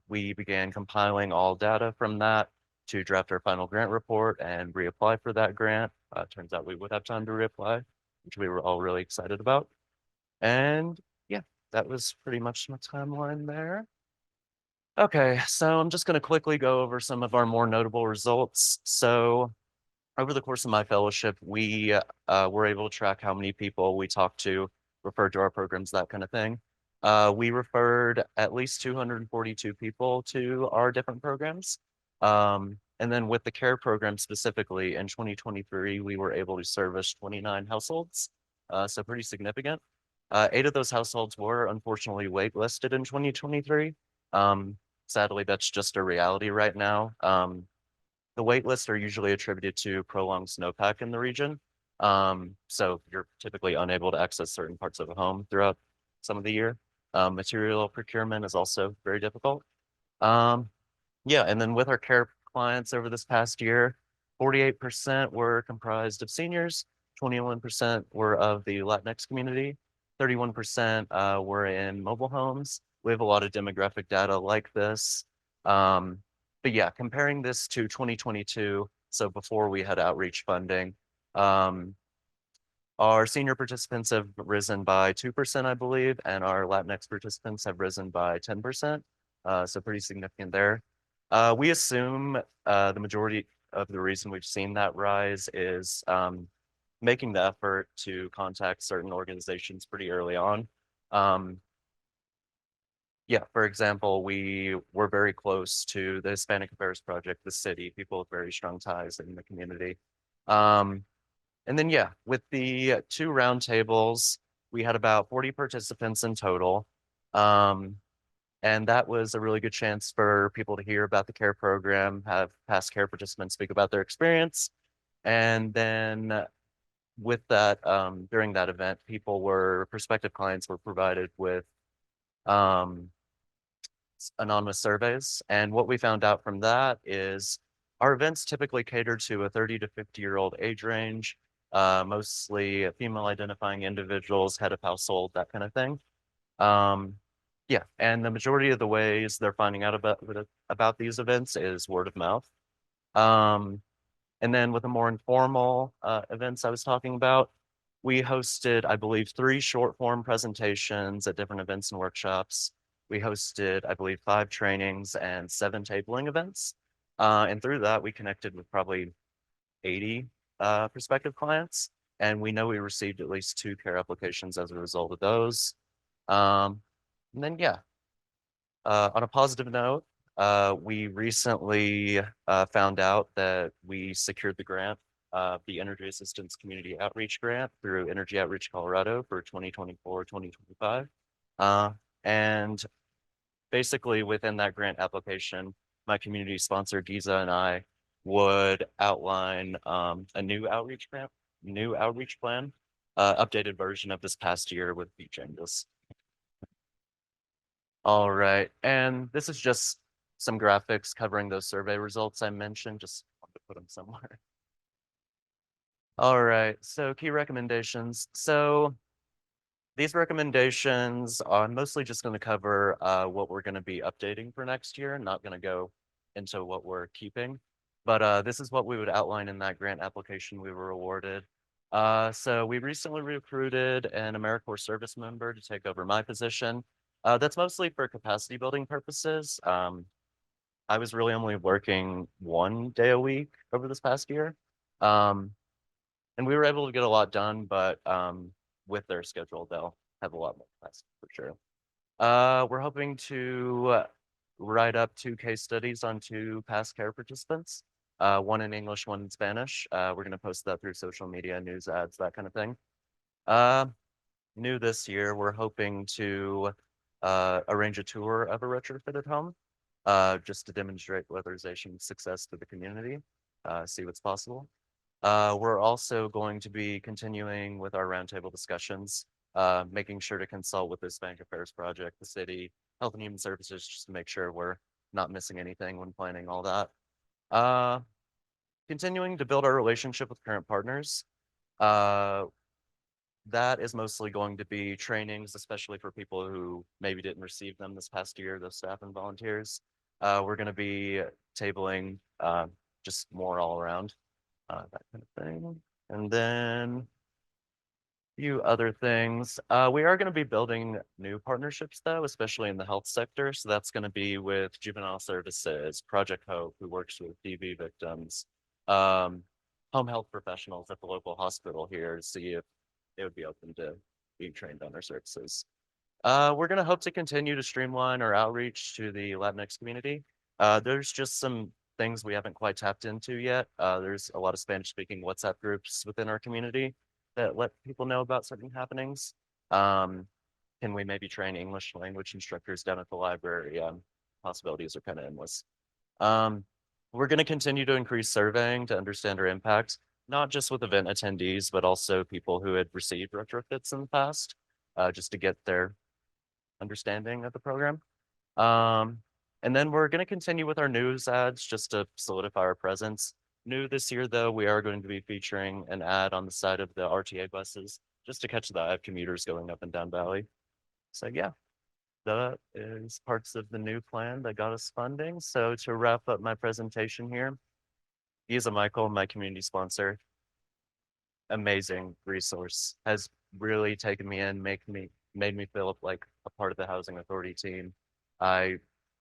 we began compiling all data from that to draft our final grant report and reapply for that grant. Turns out we would have time to reapply, which we were all really excited about. And yeah, that was pretty much my timeline there. Okay, so I'm just going to quickly go over some of our more notable results. So over the course of my fellowship, we were able to track how many people we talked to, referred to our programs, that kind of thing. We referred at least 242 people to our different programs. And then with the CARE program specifically, in 2023, we were able to service 29 households, so pretty significant. 8 of those households were unfortunately waitlisted in 2023. Sadly, that's just a reality right now. The wait lists are usually attributed to prolonged snowpack in the region. So you're typically unable to access certain parts of a home throughout some of the year. Material procurement is also very difficult. Yeah, and then with our CARE clients over this past year, 48% were comprised of seniors, 21% were of the Latinx community, 31% were in mobile homes. We have a lot of demographic data like this. But yeah, comparing this to 2022, so before we had outreach funding, our senior participants have risen by 2%, I believe, and our Latinx participants have risen by 10%. So pretty significant there. We assume the majority of the reason we've seen that rise is making the effort to contact certain organizations pretty early on. Yeah, for example, we were very close to the Hispanic Affairs Project, the city, people with very strong ties in the community. And then, yeah, with the 2 roundtables, we had about 40 participants in total. And that was a really good chance for people to hear about the CARE program, have past CARE participants speak about their experience. And then with that, during that event, prospective clients were provided with anonymous surveys. And what we found out from that is our events typically cater to a 30 to 50-year-old age range, mostly female identifying individuals, head of household, that kind of thing. Yeah, and the majority of the ways they're finding out about these events is word of mouth. And then with the more informal events I was talking about, we hosted, I believe, 3 short form presentations at different events and workshops. We hosted, I believe, 5 trainings and 7 tabling events. And through that, we connected with probably 80 prospective clients. And we know we received at least 2 CARE applications as a result of those. And then, yeah, on a positive note, we recently found out that we secured the grant, the Energy Assistance Community Outreach Grant through Energy Outreach Colorado for 2024-2025. And basically within that grant application, my community sponsor, Giza, and I would outline a new outreach plan updated version of this past year with few changes. All right, and this is just some graphics covering those survey results I mentioned, just wanted to put them somewhere. All right, so key recommendations. So these recommendations are mostly just going to cover what we're going to be updating for next year, not going to go into what we're keeping. But this is what we would outline in that grant application we were awarded. So we recently recruited an AmeriCorps service member to take over my position. That's mostly for capacity building purposes. I was really only working 1 day a week over this past year. And we were able to get a lot done, but with their schedule, they'll have a lot more capacity for sure. We're hoping to write up 2 case studies on 2 past care participants, one in English, one in Spanish. We're going to post that through social media, news ads, that kind of thing. New this year, we're hoping to arrange a tour of a retrofitted home, just to demonstrate weatherization success to the community, see what's possible. We're also going to be continuing with our roundtable discussions, making sure to consult with this Bank Affairs project, the city, Health and Human Services, just to make sure we're not missing anything when planning all that. Continuing to build our relationship with current partners. That is mostly going to be trainings, especially for people who maybe didn't receive them this past year, those staff and volunteers. We're going to be tabling just more all around. That kind of thing. And then a few other things. We are going to be building new partnerships though, especially in the health sector. So that's going to be with Juvenile Services, Project Hope, who works with DV victims, home health professionals at the local hospital here to see if they would be open to being trained on our services. We're going to hope to continue to streamline our outreach to the Latinx community. There's just some things we haven't quite tapped into yet. There's a lot of Spanish-speaking WhatsApp groups within our community that let people know about certain happenings. Can we maybe train English language instructors down at the library? Possibilities are kind of endless. We're going to continue to increase surveying to understand our impact, not just with event attendees, but also people who had received retrofits in the past, just to get their understanding of the program. And then we're going to continue with our news ads just to solidify our presence. New this year, though, we are going to be featuring an ad on the side of the RTA buses just to catch the eye of commuters going up and down Valley. So yeah, that is parts of the new plan that got us funding. So to wrap up my presentation here, Giza Michael, my community sponsor, amazing resource, has really taken me in, made me feel like a part of the housing authority team. I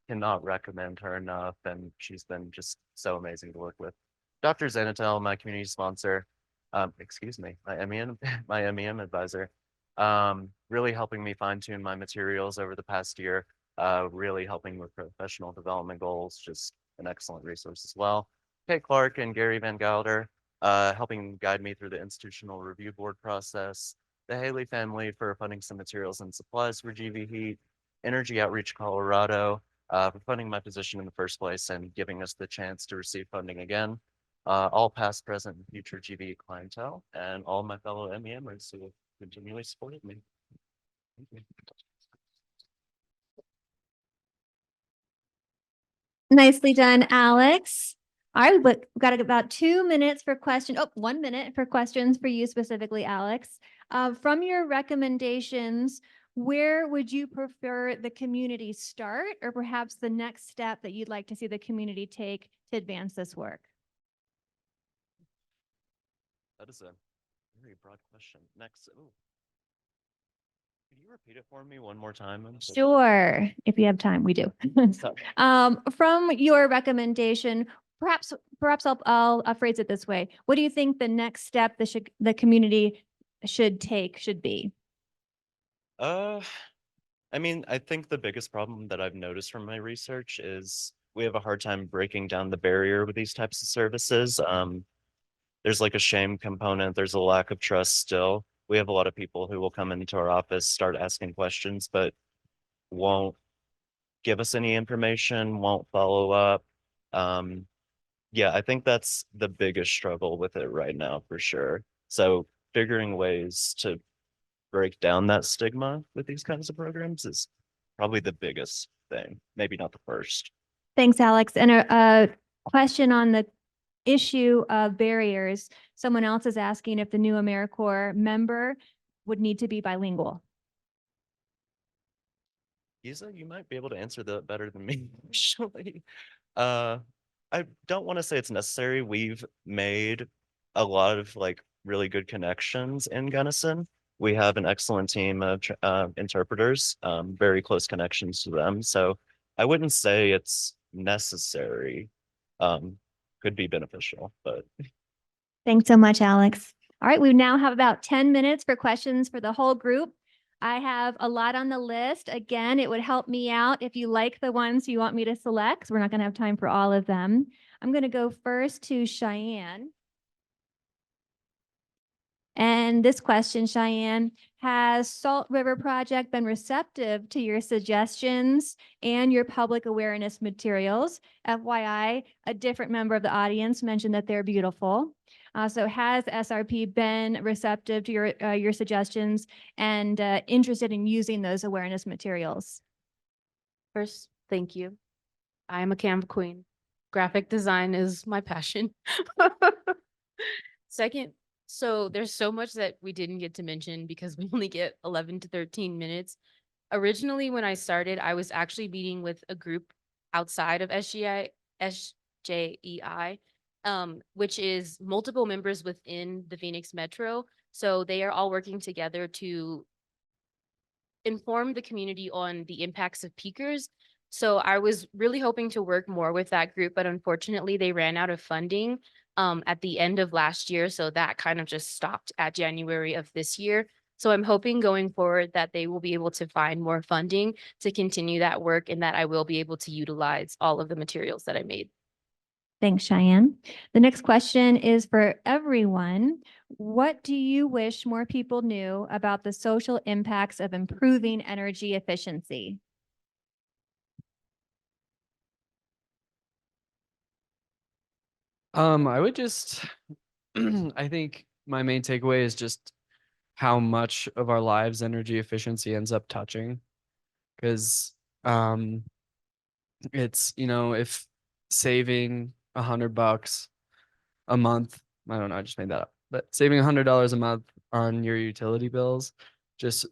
cannot recommend her enough, and she's been just so amazing to work with. Dr. Zanatel, my community sponsor, excuse me, my MEM advisor, really helping me fine tune my materials over the past year, really helping with professional development goals, just an excellent resource as well. Kate Clark and Gary Van Gelder, helping guide me through the institutional review board process. The Haley family for funding some materials and supplies for GV Heat. Energy Outreach Colorado, for funding my position in the first place and giving us the chance to receive funding again. All past, present, and future GV clientele, and all my fellow MEMers who have continually supported me. Thank you. Nicely done, Alex. All right, we've got about 2 minutes for questions. Oh, 1 minute for questions for you specifically, Alex. From your recommendations, where would you prefer the community start, or perhaps the next step that you'd like to see the community take to advance this work? That is a very broad question. Next, ooh. Could you repeat it for me one more time? Sure, if you have time, we do. From your recommendation, perhaps I'll phrase it this way. What do you think the next step the community should be? I mean, I think the biggest problem that I've noticed from my research is we have a hard time breaking down the barrier with these types of services. There's like a shame component. There's a lack of trust still. We have a lot of people who will come into our office, start asking questions, but won't give us any information, won't follow up. Yeah, I think that's the biggest struggle with it right now for sure. So figuring ways to break down that stigma with these kinds of programs is probably the biggest thing, maybe not the first. Thanks, Alex. And a question on the issue of barriers. Someone else is asking if the new AmeriCorps member would need to be bilingual. Isa, you might be able to answer that better than me, actually. I don't want to say it's necessary. We've made a lot of like really good connections in Gunnison. We have an excellent team of interpreters, very close connections to them. So I wouldn't say it's necessary. Could be beneficial, but Thanks so much, Alex. All right, we now have about 10 minutes for questions for the whole group. I have a lot on the list. Again, it would help me out if you like the ones you want me to select. We're not going to have time for all of them. I'm going to go first to Cheyenne. And this question, Cheyenne, has Salt River Project been receptive to your suggestions and your public awareness materials? FYI, a different member of the audience mentioned that they're beautiful. So has SRP been receptive to your suggestions and interested in using those awareness materials? First, thank you. I am a Canva queen. Graphic design is my passion. Second, so there's so much that we didn't get to mention because we only get 11 to 13 minutes. Originally, when I started, I was actually meeting with a group outside of SJEI, which is multiple members within the Phoenix Metro. So they are all working together to inform the community on the impacts of peakers. So I was really hoping to work more with that group, but unfortunately they ran out of funding at the end of last year. So that kind of just stopped at January of this year. So I'm hoping going forward that they will be able to find more funding to continue that work and that I will be able to utilize all of the materials that I made. Thanks, Cheyenne. The next question is for everyone. What do you wish more people knew about the social impacts of improving energy efficiency? I would just, I think my main takeaway is just how much of our lives energy efficiency ends up touching. Because it's, if saving $100 a month, I don't know, I just made that up, but saving $100 a month on your utility bills, just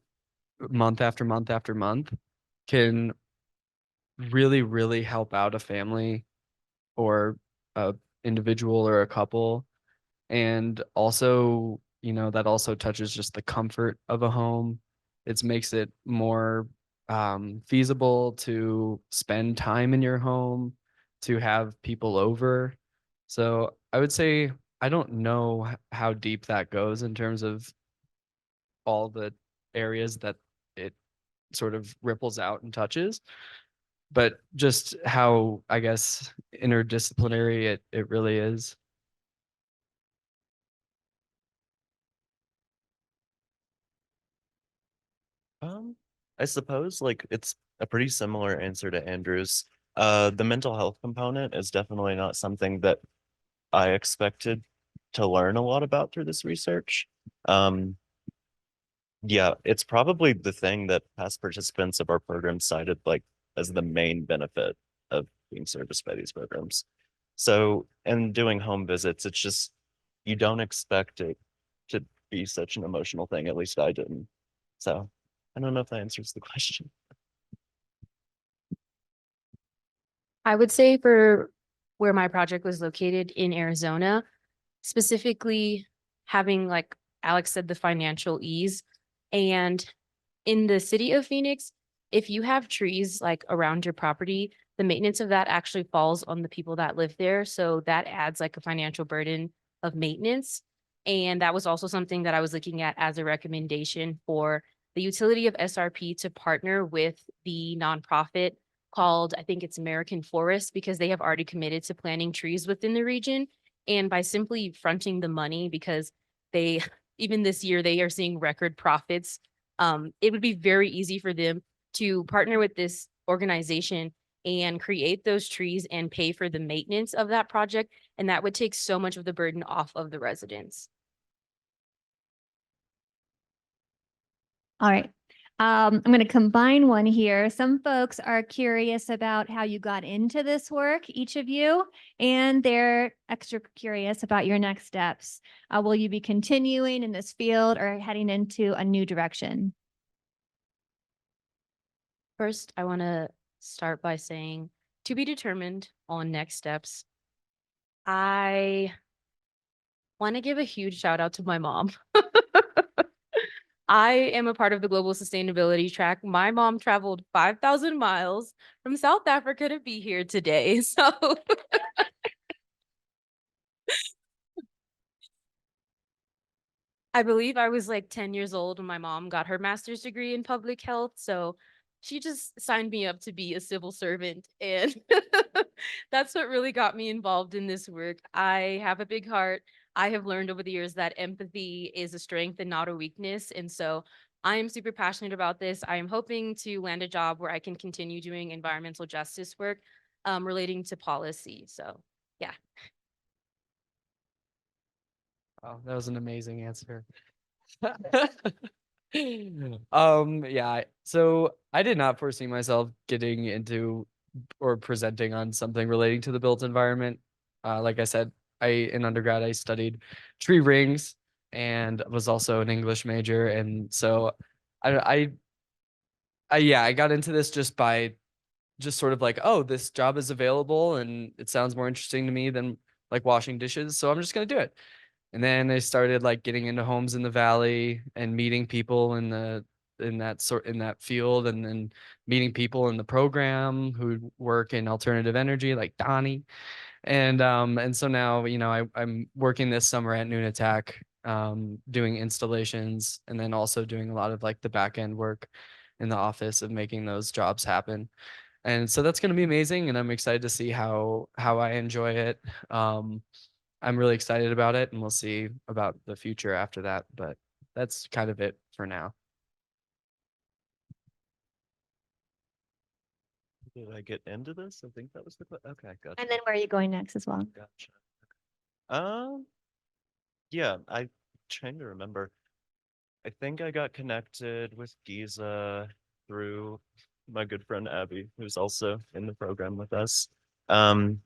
month after month after month, can really, really help out a family or a individual or a couple. And also, that also touches just the comfort of a home. It makes it more feasible to spend time in your home, to have people over. So I would say I don't know how deep that goes in terms of all the areas that it sort of ripples out and touches, but just how, I guess, interdisciplinary it really is. I suppose like it's a pretty similar answer to Andrew's. The mental health component is definitely not something that I expected to learn a lot about through this research. Yeah, it's probably the thing that past participants of our program cited like as the main benefit of being serviced by these programs. So, in doing home visits, it's just you don't expect it to be such an emotional thing. At least I didn't. So, I don't know if that answers the question. I would say for where my project was located in Arizona, specifically having, like Alex said, the financial ease. And in the city of Phoenix, if you have trees like around your property, the maintenance of that actually falls on the people that live there. So that adds like a financial burden of maintenance. And that was also something that I was looking at as a recommendation for the utility of SRP to partner with the nonprofit called, I think it's American Forest, because they have already committed to planting trees within the region. And by simply fronting the money, because they, even this year, they are seeing record profits, it would be very easy for them to partner with this organization and create those trees and pay for the maintenance of that project. And that would take so much of the burden off of the residents. All right. I'm going to combine one here. Some folks are curious about how you got into this work, each of you, and they're extra curious about your next steps. Will you be continuing in this field or heading into a new direction? First, I want to start by saying to be determined on next steps. I want to give a huge shout out to my mom. I am a part of the global sustainability track. My mom traveled 5,000 miles from South Africa to be here today. So I believe I was like 10 years old when my mom got her master's degree in public health. So she just signed me up to be a civil servant. And that's what really got me involved in this work. I have a big heart. I have learned over the years that empathy is a strength and not a weakness. And so I am super passionate about this. I am hoping to land a job where I can continue doing environmental justice work relating to policy. So, yeah. Oh, that was an amazing answer. Yeah, so I did not foresee myself getting into or presenting on something relating to the built environment. Like I said, in undergrad I studied tree rings and was also an English major, and so I yeah, I got into this just by just sort of like, oh, this job is available and it sounds more interesting to me than like washing dishes, so I'm just gonna do it. And then I started like getting into homes in the valley and meeting people in that field, and then meeting people in the program who work in alternative energy, like Donnie. And so now, I'm working this summer at Nunatak, doing installations, and then also doing a lot of like the back end work in the office of making those jobs happen. And so that's going to be amazing, and I'm excited to see how I enjoy it. I'm really excited about it, and we'll see about the future after that. But that's kind of it for now. Did I get into this? I think that was okay, gotcha. And then where are you going next as well? Gotcha. Um, yeah, I trying to remember. I think I got connected with Giza through my good friend Abby, who's also in the program with us. Um,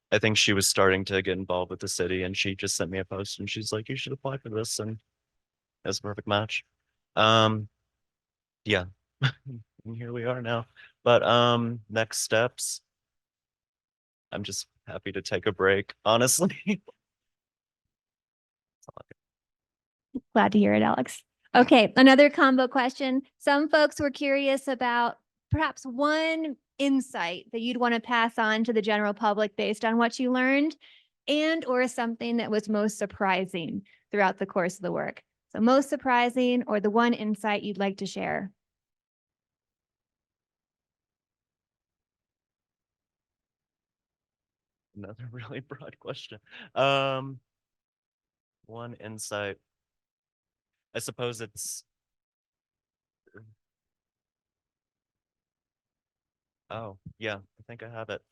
I think she was starting to get involved with the city, and she just sent me a post and she's like, you should apply for this, and it's a perfect match. Um, yeah. And here we are now. But next steps. I'm just happy to take a break, honestly. Glad to hear it, Alex. Okay, another combo question. Some folks were curious about perhaps one insight that you'd want to pass on to the general public based on what you learned, and or something that was most surprising throughout the course of the work. So most surprising, or the one insight you'd like to share. Another really broad question. One insight. I suppose it's oh, yeah, I think I have it.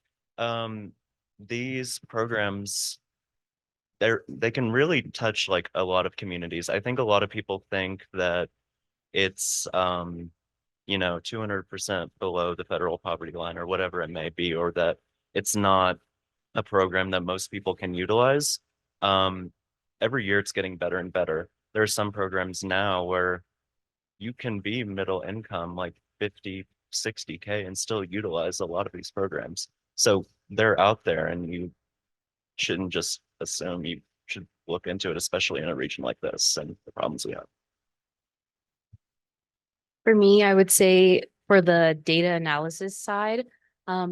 These programs, they can really touch like a lot of communities. I think a lot of people think that it's 200% below the federal poverty line or whatever it may be, or that it's not a program that most people can utilize. Um, every year it's getting better and better. There are some programs now where you can be middle income, like 50, 60K, and still utilize a lot of these programs. So they're out there, and you shouldn't just assume. You should look into it, especially in a region like this and the problems we have. For me, I would say for the data analysis side,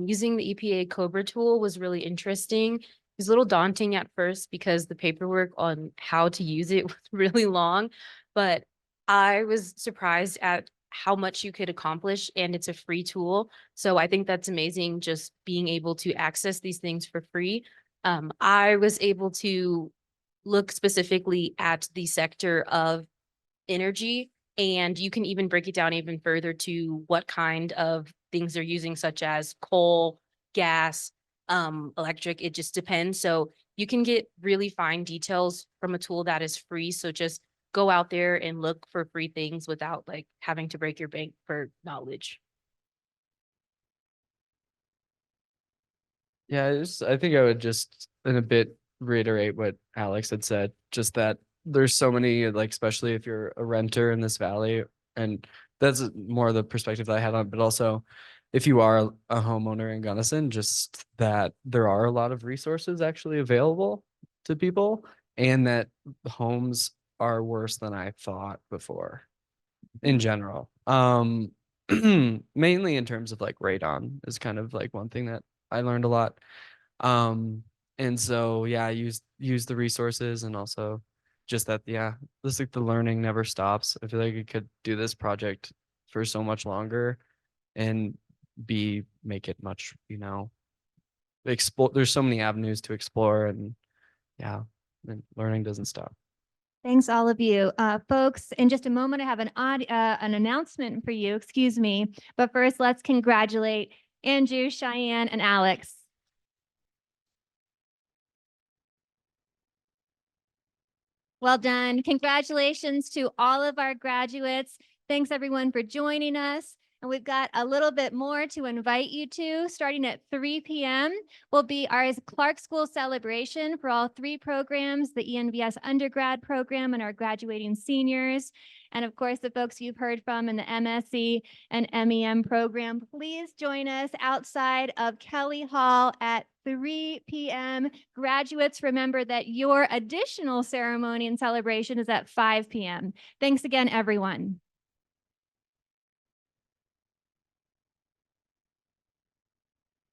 using the EPA Cobra tool was really interesting. It was a little daunting at first because the paperwork on how to use it was really long, but I was surprised at how much you could accomplish, and it's a free tool. So I think that's amazing, just being able to access these things for free. I was able to look specifically at the sector of energy, and you can even break it down even further to what kind of things they're using, such as coal, gas, electric. It just depends. So you can get really fine details from a tool that is free. So just go out there and look for free things without like having to break your bank for knowledge. Yeah, I think I would just in a bit reiterate what Alex had said, just that there's so many, like, especially if you're a renter in this valley, and that's more the perspective that I had on, but also if you are a homeowner in Gunnison, just that there are a lot of resources actually available to people, and that homes are worse than I thought before in general. Mainly in terms of like radon is kind of like one thing that I learned a lot. And so yeah, use the resources, and also just that, yeah, this like the learning never stops. I feel like I could do this project for so much longer and make it much, explore. There's so many avenues to explore, and yeah, and learning doesn't stop. Thanks, all of you. Folks, in just a moment, I have an announcement for you, excuse me. But first, let's congratulate Andrew, Cheyenne, and Alex. Well done. Congratulations to all of our graduates. Thanks, everyone, for joining us. And we've got a little bit more to invite you to. Starting at 3 p.m. will be our Clark School celebration for all 3 programs, the ENVS undergrad program and our graduating seniors. And of course, the folks you've heard from in the MSc and MEM program. Please join us outside of Kelly Hall at 3 p.m. Graduates, remember that your additional ceremony and celebration is at 5 p.m. Thanks again, everyone.